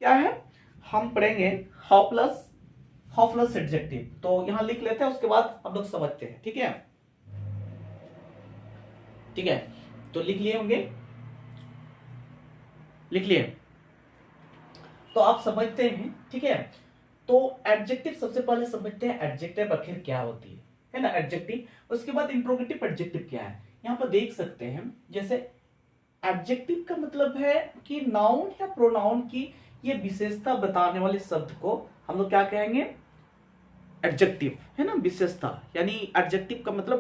क्या है, हम पढ़ेंगे हाउ प्लस एडजेक्टिव। तो यहां लिख लेते हैं, उसके बाद हम लोग समझते हैं। ठीक है, ठीक है, तो लिख लिए होंगे, लिख लिए, तो आप समझते हैं। ठीक है, तो एडजेक्टिव सबसे पहले समझते हैं, एडजेक्टिव आखिर क्या होती है ना, एडजेक्टिव। उसके बाद इंट्रोगेटिव एडजेक्टिव क्या है। यहां पर देख सकते हैं, जैसे एडजेक्टिव का मतलब है कि नाउन या प्रोनाउन की ये विशेषता बताने वाले शब्द को हम लोग क्या कहेंगे, एडजेक्टिव, है ना, विशेषता। यानी एडजेक्टिव का मतलब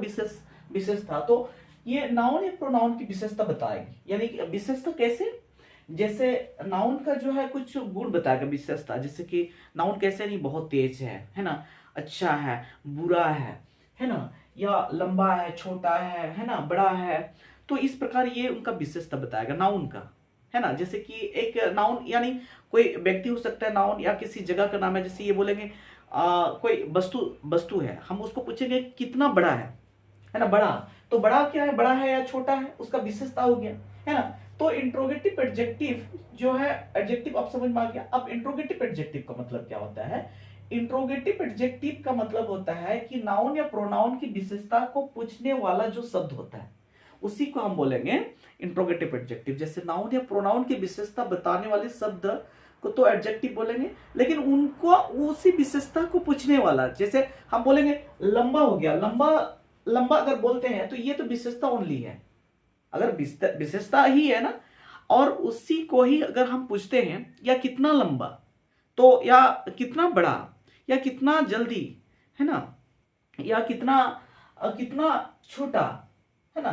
विशेषता। तो ये नाउन या प्रोनाउन की विशेषता बताएगी। यानी कि विशेषता कैसे, जैसे नाउन का जो है कुछ गुण बताएगा विशेषता, जैसे कि नाउन कैसे, नहीं बहुत तेज है ना, अच्छा है, बुरा है ना, या लंबा है, छोटा है ना, बड़ा है। तो इस प्रकार ये उनका विशेषता बताएगा नाउन का, है ना। जैसे कि एक नाउन यानी कोई व्यक्ति हो सकता है नाउन, या किसी जगह का नाम है। जैसे ये बोलेंगे कोई वस्तु वस्तु है, हम उसको पूछेंगे कितना बड़ा है ना, बड़ा। तो बड़ा क्या है, बड़ा है या छोटा है, उसका विशेषता हो गया, है ना। तो इंट्रोगेटिव एडजेक्टिव जो है, एडजेक्टिव आप समझ में आ गया। अब इंट्रोगेटिव एडजेक्टिव का मतलब क्या होता है, इंट्रोगेटिव एडजेक्टिव का मतलब होता है कि नाउन या प्रोनाउन की विशेषता को पूछने वाला जो शब्द होता है, उसी को हम बोलेंगे इंट्रोगेटिव एडजेक्टिव। जैसे नाउन या प्रोनाउन की विशेषता बताने वाले शब्द को तो एडजेक्टिव बोलेंगे, लेकिन उनको उसी विशेषता को पूछने वाला, जैसे हम बोलेंगे लंबा हो गया, लंबा लंबा अगर बोलते हैं तो ये तो विशेषता ओनली है, अगर विशेषता ही है ना। और उसी को ही अगर हम पूछते हैं, या कितना लंबा, तो या कितना बड़ा, या कितना जल्दी, है ना, या कितना कितना छोटा, है ना,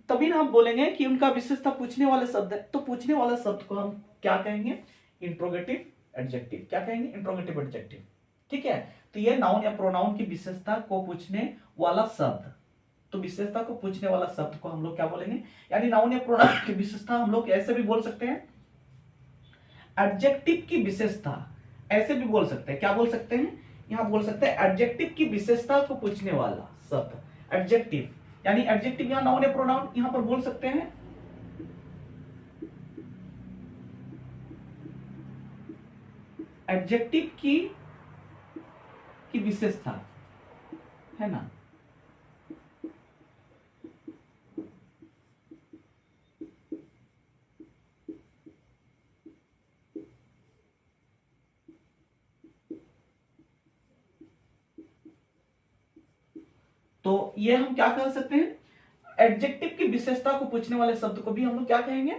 तभी ना हम बोलेंगे कि उनका विशेषता पूछने वाले शब्द है। तो पूछने वाला शब्द को हम क्या कहेंगे, इंट्रोगेटिव एडजेक्टिव। क्या कहेंगे, इंट्रोगेटिव एडजेक्टिव। ठीक है, तो ये नाउन या प्रोनाउन की विशेषता को पूछने वाला शब्द, तो विशेषता को पूछने वाला शब्द को हम लोग क्या बोलेंगे, यानी नाउन या प्रोनाउन की विशेषता हम लोग ऐसे भी बोल सकते हैं, एडजेक्टिव की विशेषता ऐसे भी बोल सकते हैं। क्या बोल सकते हैं, यहां बोल सकते हैं एडजेक्टिव की विशेषता को पूछने वाला शब्द, एडजेक्टिव। यानी एडजेक्टिव यहां नाउन या प्रोनाउन यहां पर बोल सकते हैं, एडजेक्टिव की विशेषता, है ना। तो ये हम क्या कर सकते हैं, एडजेक्टिव की विशेषता को पूछने वाले शब्द को भी हम लोग क्या कहेंगे,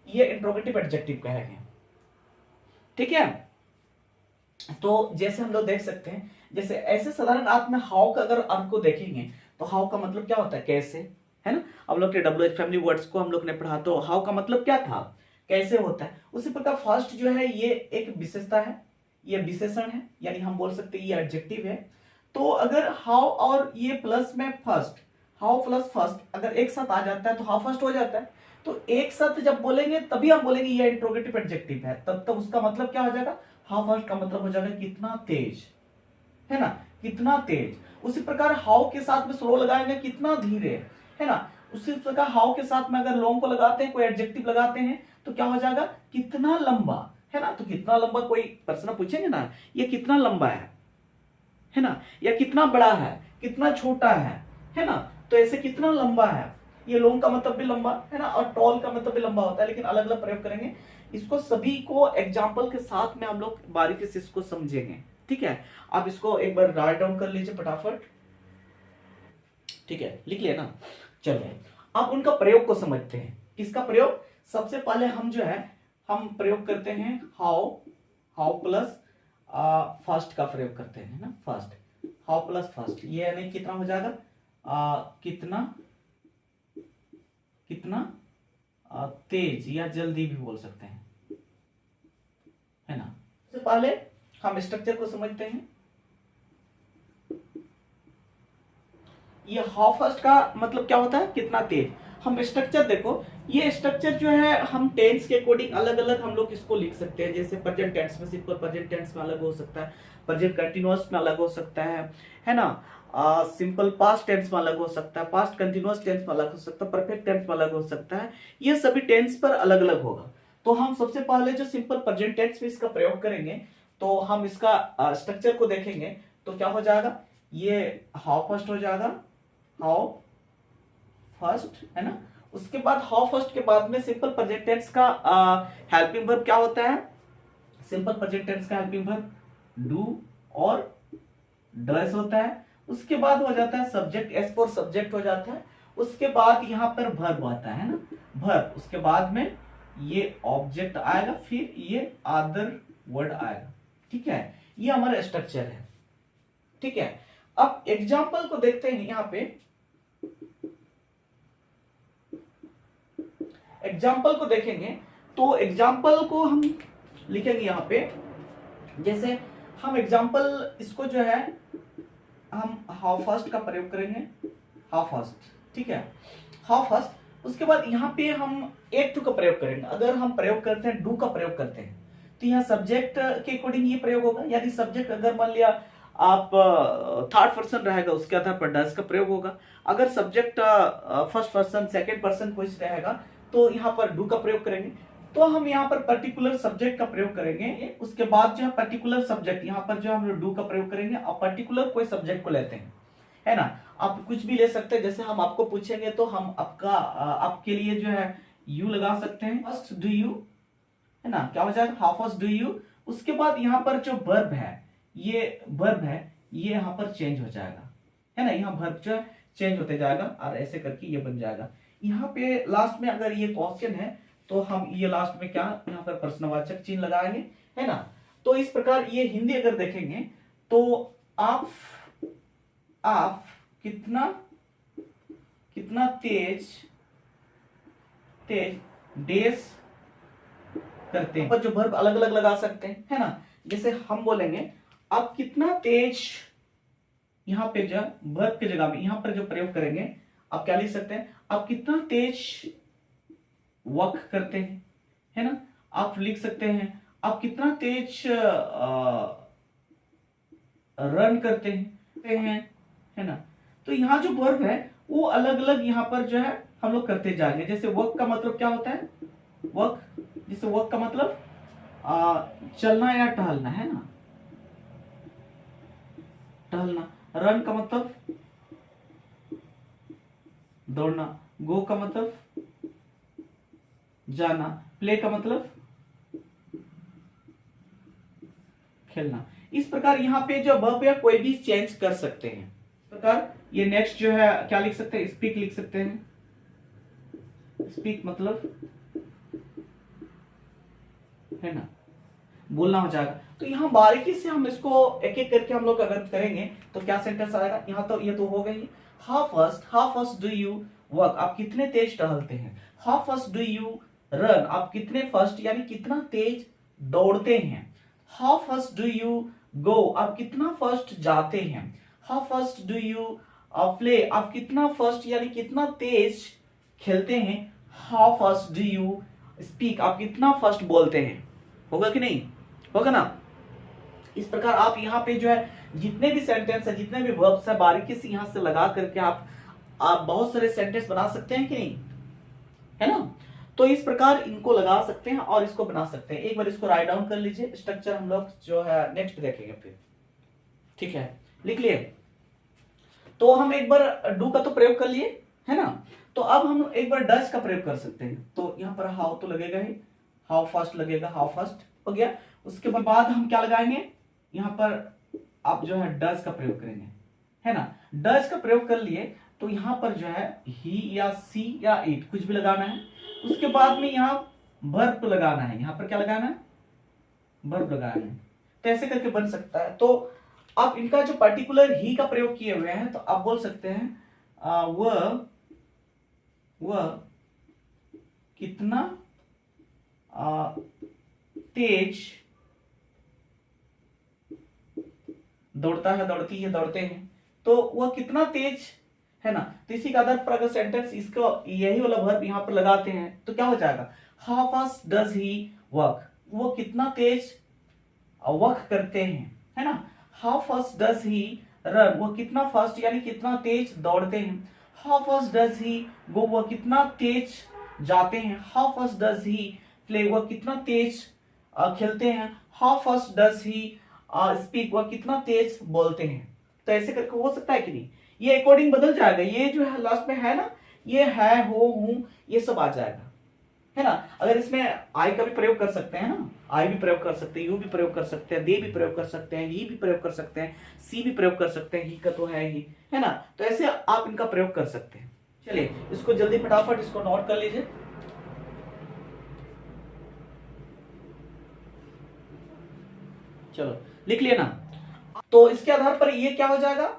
ये इंट्रोगेटिव एडजेक्टिव कहेंगे। ठीक है, तो जैसे हम लोग देख सकते हैं, जैसे ऐसे साधारण अर्थ में हाउ का अगर अर्थ को देखेंगे, तो हाउ का मतलब क्या होता है, कैसे, है ना। हम लोग के WH फैमिली वर्ड्स को हम लोग ने पढ़ा, तो हाउ का मतलब क्या था, कैसे होता है। उसी प्रकार फर्स्ट जो है ये एक विशेषता है, ये विशेषण है, यानी हम बोल सकते हैं ये एडजेक्टिव है। तो अगर हाउ और ये प्लस में फर्स्ट, हाउ प्लस फर्स्ट अगर एक साथ आ जाता है तो हाउ फर्स्ट हो जाता है। तो एक साथ जब बोलेंगे तभी हम बोलेंगे ये इंट्रोगेटिव एडजेक्टिव है, तब तब उसका मतलब क्या हो जाएगा, हाउ फर्स्ट का मतलब हो जाएगा कितना तेज, है ना, कितना तेज। उसी प्रकार हाउ के साथ में स्लो लगाएंगे, कितना धीरे, है ना। उसी प्रकार हाउ के साथ में अगर लॉन्ग को लगाते हैं, कोई एडजेक्टिव लगाते हैं, तो क्या हो जाएगा, कितना लंबा, है ना। तो कितना लंबा कोई प्रश्न पूछेंगे ना, ये कितना लंबा है ना, या कितना बड़ा है, कितना छोटा है ना। तो ऐसे कितना लंबा है, ये लॉन्ग का मतलब भी लंबा, है ना, और टॉल का मतलब भी लंबा होता है, लेकिन अलग अलग प्रयोग करेंगे। इसको सभी को एग्जाम्पल के साथ में हम लोग बारीकी से इसको समझेंगे। ठीक है, आप इसको एक बार राइट डाउन कर लीजिए फटाफट। ठीक है, लिख लिया ना। चलो अब उनका प्रयोग को समझते हैं। किसका प्रयोग, सबसे पहले हम जो है हम प्रयोग करते हैं हाउ, हाउ प्लस फर्स्ट का प्रयोग करते हैं ना, फर्स्ट, हाउ प्लस फर्स्ट, ये यानी कितना हो जाएगा, कितना कितना तेज या जल्दी भी बोल सकते हैं, है ना। सबसे पहले हम स्ट्रक्चर को समझते हैं। ये हाउ फर्स्ट का मतलब क्या होता है, कितना तेज। हम स्ट्रक्चर देखो, ये स्ट्रक्चर जो है हम टेंस के अकॉर्डिंग अलग अलग हम लोग इसको लिख सकते हैं। जैसे प्रेजेंट टेंस में सिंपल प्रेजेंट टेंस में अलग हो सकता है, प्रेजेंट कंटिन्यूअस में अलग हो सकता है ना, सिंपल पास्ट टेंस में अलग हो सकता है, पास्ट कंटिन्यूअस टेंस में अलग हो सकता है, परफेक्ट टेंस में अलग हो सकता है। ये सभी टेंस पर अलग अलग होगा। तो हम सबसे पहले जो सिंपल प्रेजेंट टेंस में इसका प्रयोग करेंगे, तो हम इसका स्ट्रक्चर को देखेंगे तो क्या हो जाएगा, ये हाउ फर्स्ट हो जाएगा, हाउ फर्स्ट, है ना। उसके बाद हाउ फर्स्ट के बाद में सिंपल प्रेजेंट टेंस का हेल्पिंग वर्ब क्या होता है, सिंपल प्रेजेंट टेंस का हेल्पिंग वर्ब डू और डज होता है। उसके बाद हो जाता है सब्जेक्ट, एस फॉर सब्जेक्ट हो जाता है। उसके बाद यहाँ पर वर्ब आता है ना, वर्ब। उसके बाद में ये ऑब्जेक्ट आएगा, फिर ये अदर वर्ड आएगा, ठीक है। ये हमारा स्ट्रक्चर है, ठीक है। अब एग्जाम्पल को देखते हैं, यहाँ पे एग्जाम्पल को देखेंगे तो एग्जाम्पल को हम लिखेंगे यहाँ पे, जैसे हम एग्जाम्पल इसको जो है हम हाउ फर्स्ट का प्रयोग करेंगे, हाउ फर्स्ट, ठीक है, हाउ फर्स्ट। उसके बाद यहाँ पे हम एक टू का प्रयोग करेंगे। अगर हम प्रयोग करते हैं, डू का प्रयोग करते हैं, तो यहाँ सब्जेक्ट के अकॉर्डिंग ये प्रयोग होगा। यदि सब्जेक्ट अगर मान लिया आप थर्ड पर्सन रहेगा, उसके आधार पर डज का प्रयोग होगा। अगर subject first person, second person कुछ रहेगा, तो यहाँ पर डू का प्रयोग करेंगे। तो हम यहाँ पर पर्टिकुलर सब्जेक्ट का प्रयोग करेंगे। उसके बाद जो है पर्टिकुलर सब्जेक्ट, यहाँ पर जो हम डू का प्रयोग करेंगे और पर्टिकुलर कोई सब्जेक्ट को लेते हैं, है ना। आप कुछ भी ले सकते हैं, जैसे हम आपको पूछेंगे तो हम आपके लिए जो है यू लगा सकते हैं। फर्स्ट डू यू, है ना, क्या हो जाएगा, हाउ फर्स्ट डू यू। उसके बाद यहाँ पर जो वर्ब है, ये वर्ब है, ये यहाँ पर चेंज हो जाएगा, है ना। यहाँ वर्ब जो है चेंज होते जाएगा और ऐसे करके ये बन जाएगा। यहाँ पे लास्ट में अगर ये क्वेश्चन है तो हम ये लास्ट में क्या, यहाँ पर प्रश्नवाचक चिन्ह लगाएंगे, है ना। तो इस प्रकार ये हिंदी अगर देखेंगे तो आप कितना तेज डेस करते हैं, पर जो वर्ब अलग अलग लगा सकते हैं, है ना। जैसे हम बोलेंगे आप कितना तेज, यहाँ पे जो वर्ब की जगह में यहाँ पर जो प्रयोग करेंगे, आप क्या लिख सकते हैं, आप कितना तेज वॉक करते हैं, है ना। आप लिख सकते हैं आप कितना तेज रन करते हैं, है ना। तो यहाँ जो वर्ब है वो अलग अलग यहाँ पर जो है हम लोग करते जाएंगे। जैसे वर्क का मतलब क्या होता है, वर्क, जैसे वर्क का मतलब चलना या टहलना, है ना, टहलना। रन का मतलब दौड़ना, गो का मतलब जाना, प्ले का मतलब खेलना। इस प्रकार यहाँ पे जो वर्ब है कोई भी चेंज कर सकते हैं। इस प्रकार ये नेक्स्ट जो है क्या लिख सकते हैं, स्पीक लिख सकते हैं। स्पीक मतलब, है ना, बोलना हो जाएगा। तो यहाँ बारीकी से हम इसको एक एक करके हम लोग अगर करेंगे तो क्या सेंटेंस आएगा। यहाँ तो ये तो हो गई। How first do you work, आप कितने तेज टहलते हैं। How first do you run, आप कितने फर्स्ट यानी कितना तेज दौड़ते हैं। How first do you go, आप कितना फर्स्ट जाते हैं। How first do you play, आप कितना फर्स्ट यानी कितना तेज खेलते हैं। How first do you speak, आप कितना फर्स्ट बोलते हैं। होगा कि नहीं, होगा ना। इस प्रकार आप यहाँ पे जो है जितने भी सेंटेंस है, जितने भी वर्ब्स है, बारीकी से यहाँ से लगा करके आप बहुत सारे सेंटेंस बना सकते हैं कि नहीं, है ना। तो इस प्रकार इनको लगा सकते हैं और इसको बना सकते हैं। एक बार इसको राइट डाउन कर लीजिए। स्ट्रक्चर हम लोग जो है नेक्स्ट देखेंगे फिर, ठीक है, लिख लिए। तो हम एक बार डू का तो प्रयोग कर लिए, है ना। तो अब हम एक बार डज का प्रयोग कर सकते हैं। तो यहाँ पर हाउ तो लगेगा ही, हाउ फर्स्ट लगेगा, हाउ फर्स्ट हो गया। उसके बाद हम क्या लगाएंगे, यहाँ पर आप जो है डज का प्रयोग करेंगे, है ना। डज का प्रयोग कर लिए तो यहाँ पर जो है ही या सी या इट कुछ भी लगाना है। उसके बाद में यहाँ वर्ब लगाना है, यहाँ पर क्या लगाना है, वर्ब लगाना है। तो ऐसे करके बन सकता है। तो आप इनका जो पर्टिकुलर ही का प्रयोग किए हुए हैं, तो आप बोल सकते हैं वह कितना तेज दौड़ता है, दौड़ती है, दौड़ते हैं। तो वह कितना तेज, है ना। तो इसी के आधार पर अगर सेंटेंस इसको यही वाला वर्ब यहाँ पर लगाते हैं तो क्या हो जाएगा, how fast does he work, वो कितना तेज वर्क करते हैं, है ना। How fast does he run, वो कितना फास्ट यानी कितना तेज दौड़ते हैं। हाउ फास्ट डज ही गो, वो कितना तेज जाते हैं। How fast does he play, वह कितना तेज खेलते हैं। How fast does he speak, वह कितना तेज बोलते हैं। तो ऐसे करके हो सकता है कि नहीं, ये अकॉर्डिंग बदल जाएगा। ये जो है लास्ट में है ना, ये है, हो, हूं, ये सब आ जाएगा, है ना। अगर इसमें आई का भी प्रयोग कर सकते हैं ना, आई भी प्रयोग कर सकते हैं, यू भी प्रयोग कर सकते हैं, दे भी प्रयोग कर सकते हैं, ही भी प्रयोग कर सकते हैं, सी भी प्रयोग कर सकते हैं, ही का तो है ही, है ना। तो ऐसे आप इनका प्रयोग कर सकते हैं। चलिए इसको जल्दी फटाफट इसको नोट कर लीजिए। चलो लिख लिया ना। तो इसके आधार पर ये क्या हो जाएगा,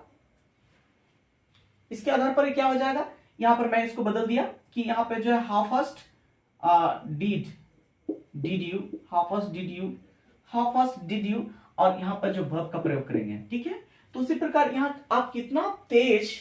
इसके आधार पर ये क्या हो जाएगा, यहां पर मैं इसको बदल दिया कि यहां पे जो है how fast did you, how fast did you, how fast did you, और यहां पर जो वर्ब का प्रयोग करेंगे, ठीक है। तो उसी प्रकार यहां आप कितना तेज,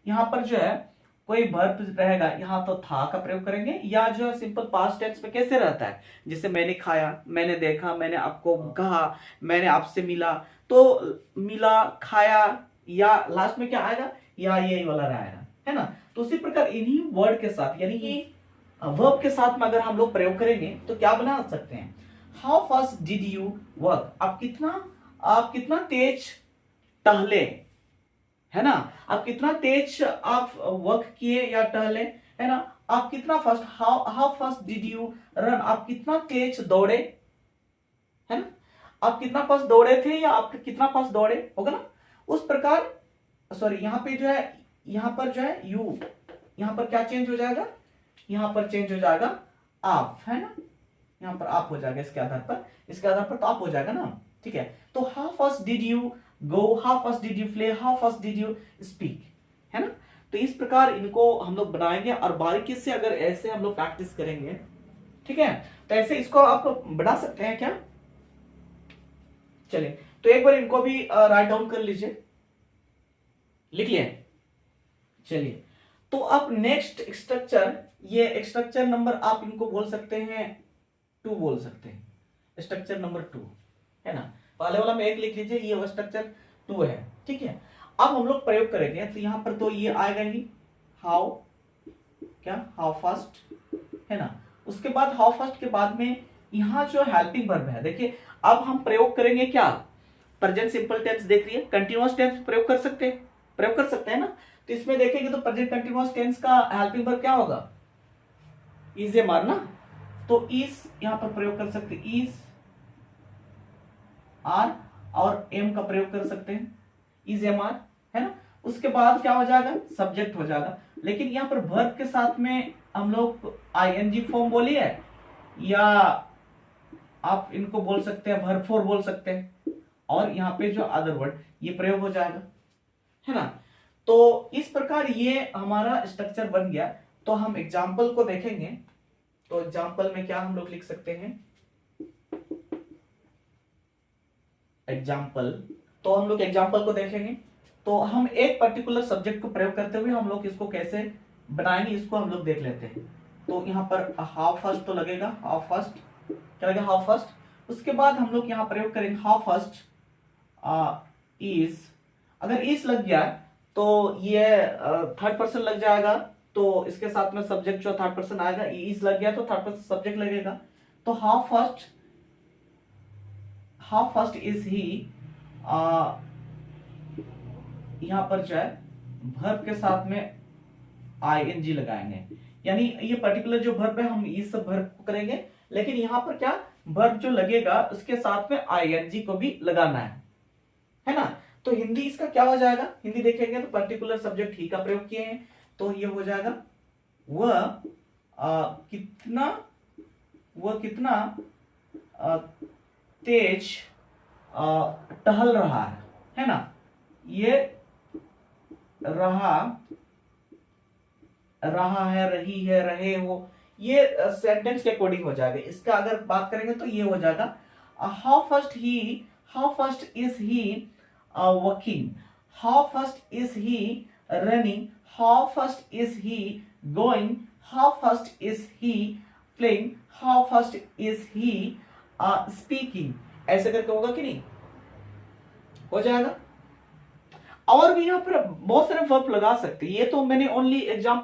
यहां पर जो है कोई वर्ब रहेगा, यहां तो था का प्रयोग करेंगे, या जो है सिंपल पास्ट टेंस में कैसे रहता है, जैसे मैंने खाया, मैंने देखा, मैंने आपको कहा, मैंने आपसे मिला, तो मिला, खाया, या लास्ट में क्या आएगा, या ये वाला रहेगा, है ना। तो उसी प्रकार इन्हीं वर्ड के साथ, यानी कि वर्ब के साथ में अगर हम लोग प्रयोग करेंगे तो क्या बना सकते हैं, how fast did you work, आप कितना तेज टहले, है ना। आप कितना तेज आप वर्क किए या टहले, है ना। आप कितना fast, how fast did you run, आप कितना तेज दौड़े, है ना। आप कितना फास्ट दौड़े थे, या आप कितना फास्ट दौड़े, होगा ना। उस प्रकार सॉरी, यहां पे जो है, यहां पर जो है यू, यहां पर क्या चेंज हो जाएगा, यहां पर चेंज हो जाएगा आप, है ना। यहां पर आप हो जाएगा, इसके आधार पर तो आप हो जाएगा ना, ठीक है। तो how fast did you go, how fast did you play, how fast did you speak, है ना। तो इस प्रकार इनको हम लोग बनाएंगे, और बारीकी से अगर ऐसे हम लोग प्रैक्टिस करेंगे, ठीक है, तो ऐसे इसको आप बना सकते हैं क्या। चलिए तो एक बार इनको भी राइट डाउन कर लीजिए, लिख लिया। चलिए तो अब नेक्स्ट स्ट्रक्चर, ये स्ट्रक्चर नंबर आप इनको बोल सकते हैं 2 बोल सकते हैं, स्ट्रक्चर नंबर 2, है ना। पहले वाला में 1 लिख लीजिए, ये स्ट्रक्चर 2 है, ठीक है। अब हम लोग प्रयोग करेंगे, तो यहां पर तो ये आएगा ही हाउ, क्या, हाउ फास्ट, है ना। उसके बाद हाउ फास्ट के बाद में यहां जो हेल्पिंग वर्ब है, देखिए अब हम प्रयोग करेंगे क्या, प्रेजेंट सिंपल टेंस देख रही है, कंटिन्यूअस टेंस प्रयोग कर सकते हैं ना। तो इसमें देखेंगे तो प्रेजेंट कंटिन्यूअस टेंस का हेल्पिंग वर्ब क्या होगा, इज एम आर ना। तो इज यहां पर प्रयोग कर सकते हैं, इज आर, और एम का प्रयोग कर सकते हैं, इज एम आर, है ना। उसके बाद क्या हो जाएगा, सब्जेक्ट हो जाएगा। लेकिन यहां पर वर्ब के साथ में हम लोग आईएनजी फॉर्म बोलिए, या आप इनको बोल सकते हैं वर्ब 4 बोल सकते हैं, और यहाँ पे जो अदर वर्ड ये प्रयोग हो जाएगा, है ना। तो इस प्रकार ये हमारा स्ट्रक्चर बन गया। तो हम एग्जाम्पल को देखेंगे, तो एग्जाम्पल में क्या हम लोग लिख सकते हैं, एग्जाम्पल, तो हम लोग एग्जाम्पल को देखेंगे। तो हम एक पर्टिकुलर सब्जेक्ट को प्रयोग करते हुए हम लोग इसको कैसे बनाएंगे, इसको हम लोग देख लेते हैं। तो यहाँ पर हाउ फर्स्ट तो लगेगा, हाउ फर्स्ट क्या लगेगा, हाउ फर्स्ट। उसके बाद हम लोग यहाँ प्रयोग करेंगे हाउ फर्स्ट इज, अगर इज लग गया तो ये थर्ड पर्सन लग जाएगा, तो इसके साथ में सब्जेक्ट जो थर्ड पर्सन आएगा, इज लग गया तो थर्ड पर्सन सब्जेक्ट लगेगा। तो हाउ फर्स्ट इज ही, यहां पर जो है वर्ब के साथ में आईएनजी लगाएंगे, यानी ये पर्टिकुलर जो वर्ब है हम इस वर्ब को करेंगे, लेकिन यहां पर क्या वर्ब जो लगेगा उसके साथ में आईएनजी को भी लगाना है ना। तो हिंदी इसका क्या हो जाएगा, हिंदी देखेंगे तो पर्टिकुलर सब्जेक्ट ही का प्रयोग किए हैं, तो ये हो जाएगा वह कितना तेज टहल रहा है ना। ये रहा है, रही है, रहे हो, ये सेंटेंस के अकॉर्डिंग हो जाएगा। इसका अगर बात करेंगे तो ये हो जाएगा how first is he working, how first is he running, how first is he going, how first is he playing, how first is he speaking. ऐसे करके होगा कि नहीं, हो जाएगा। और भी यहाँ पर बहुत सारे वर्ब लगा सकते हैं, ये तो मैंने ओनली एग्जांपल